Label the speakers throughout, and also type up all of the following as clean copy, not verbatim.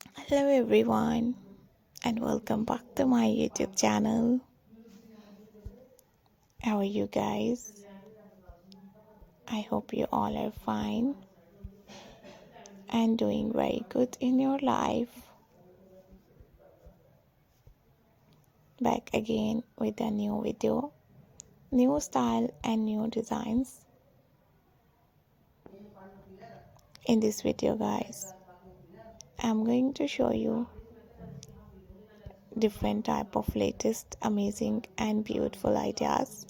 Speaker 1: Hello everyone and welcome back to my YouTube channel. How are you guys? I hope you all are fine and doing very good in your life. Back again with a new video, new style and new designs. In this video guys, I'm going to show you different type of latest amazing and beautiful ideas.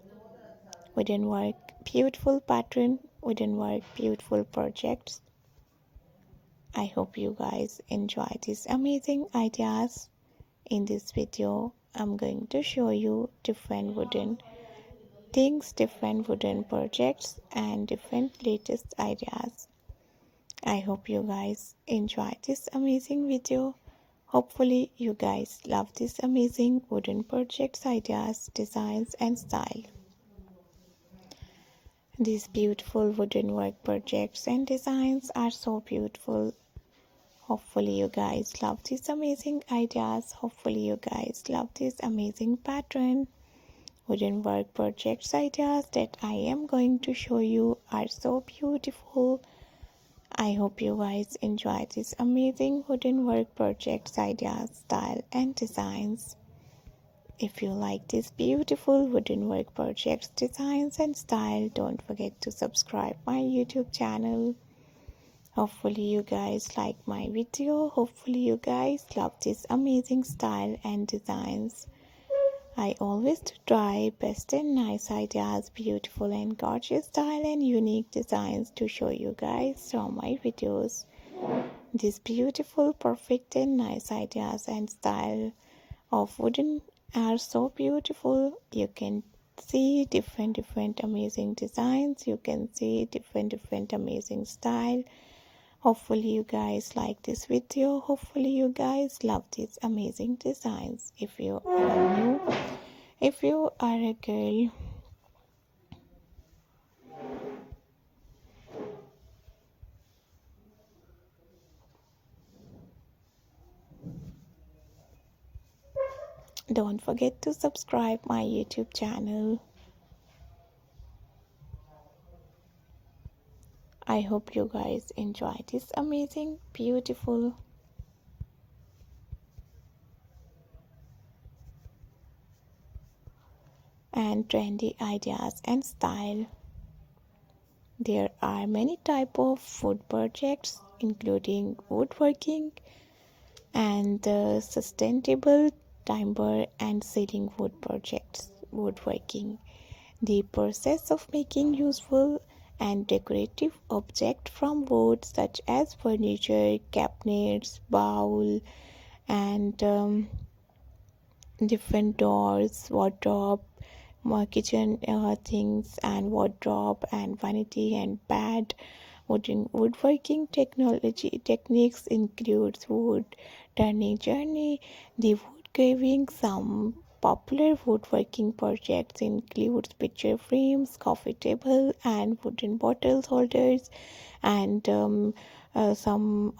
Speaker 1: Wooden work, beautiful pattern, wooden work, beautiful projects. I hope you guys enjoy these amazing ideas. In this video, I'm going to show you different wooden things, different wooden projects and different latest ideas. I hope you guys enjoy this amazing video. Hopefully you guys love this amazing wooden projects, ideas, designs and style. These beautiful wooden work projects and designs are so beautiful. Hopefully you guys love these amazing ideas. Hopefully you guys love this amazing pattern. Wooden work projects ideas that I am going to show you are so beautiful. I hope you guys enjoy this amazing wooden work projects ideas, style and designs. If you like these beautiful wooden work projects, designs and style, don't forget to subscribe my YouTube channel. Hopefully you guys like my video. Hopefully you guys love this amazing style and designs. I always try best and nice ideas, beautiful and gorgeous style and unique designs to show you guys from my videos. These beautiful, perfect and nice ideas and style of wooden are so beautiful. You can see different amazing designs. You can see different amazing style. Hopefully you guys like this video. Hopefully you guys love these amazing designs. If you are new, if you are a girl, don't forget to subscribe my YouTube channel. I hope you guys enjoy this amazing, beautiful and trendy ideas and style. There are many type of wood projects including woodworking and sustainable timber and ceiling wood projects. Woodworking, the process of making useful and decorative objects from wood such as furniture, cabinets, bowl and different doors, wardrobe, more kitchen things and wardrobe and vanity and bed. Woodworking technology techniques includes wood turning journey, the wood carving. Some popular woodworking projects include picture frames, coffee table and wooden bottles holders and some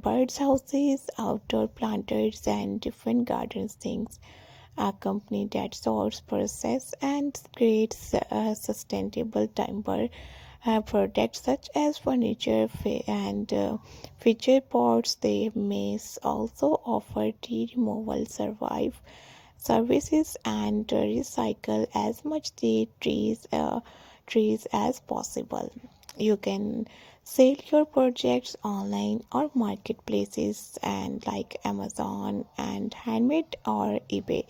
Speaker 1: birds houses, outdoor planters and different gardens things. A company that sources, process and creates sustainable timber products such as furniture and feature pots. They may also offer tree removal survive services and recycle as much the trees as possible. You can sell your projects online or marketplaces and like Amazon and Handmade or eBay.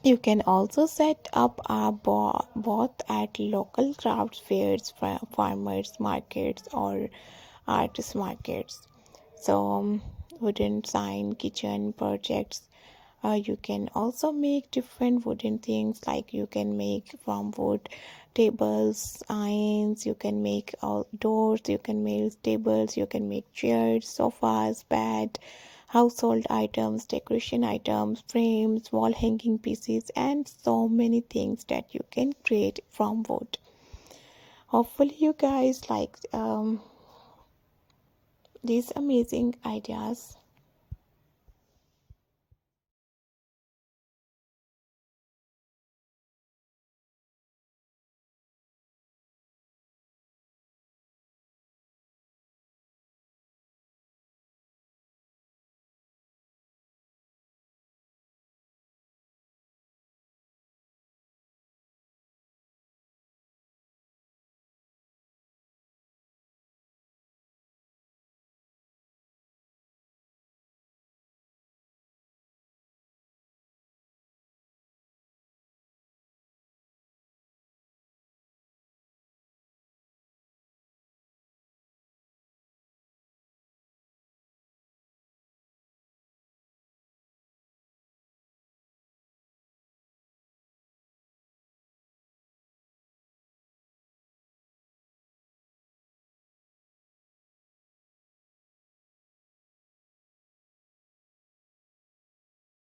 Speaker 1: You can also set up a booth at local craft fairs, farmers markets or artist markets. So wooden sign kitchen projects, you can also make different wooden things like you can make from wood tables, irons, you can make outdoors, you can make tables, you can make chairs, sofas, bed, household items, decoration items, frames, wall hanging pieces and so many things that you can create from wood. Hopefully you guys like these amazing ideas.